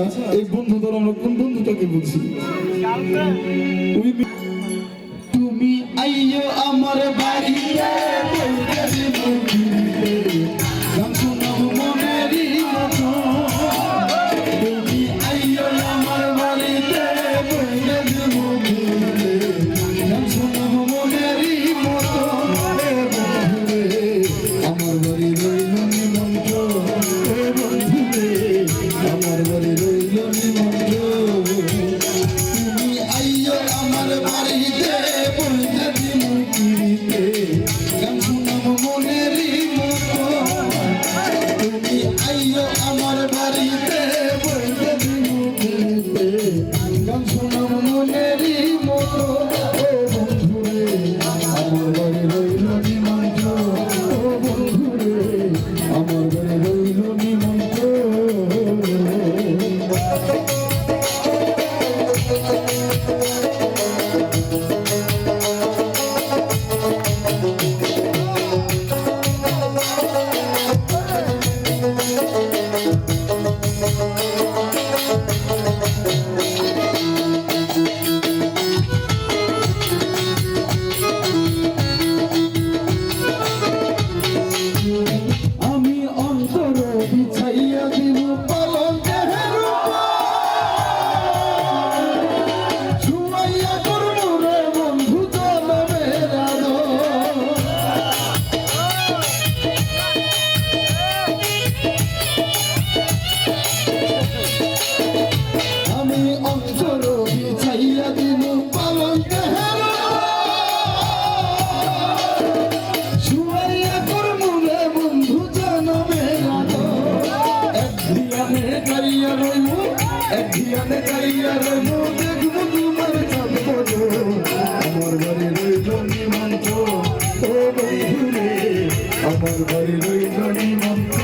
আচ্ছা এই বন্ধু ধর আমরা কোন বন্ধুটাকে বলছি? তুমি আইয়ো আমার বাড়িতে গান শোনাবো মনেরই মতো। তুমি আইয়ো আমার বাড়িতে গান শোনাবো মনেরই মতো। আমার বাড়ি রইল নিমন্ত্র, আমার বাড়ি রইল নিমন্ত্র। তুমি আইয়ো আমার বাড়িতে বলতে দিতে গান শোনাবো মনেরই মতো। তুমি আইয়ো আমার বাড়িতে বলতে দিতে গান শোনাবো মনেরই মতো। ও বন্ধুরে আমার বাড়ি রইল নিমন্ত্র, ও বন্ধুরে আমার বাড়ি রইল নিমন্ত্র। আমি অন্তর বিছাইয়া দিব পালন ছুমাইয়া করবো রে বন্ধু জনমের আলো। আমি অন্তর বিছাইয়া দিব পালন ছুমাইয়া করবো রে বন্ধু জনমের আলো। একদিয়ানে গাইয়া রইমু, একদিয়ানে গাইয়া রইমু, দেখবো তোমার চাঁদ। আমার বাড়ি রইল নিমন্ত্র, ও বন্ধুরে আমার বাড়ি রইল নিমন্ত্র।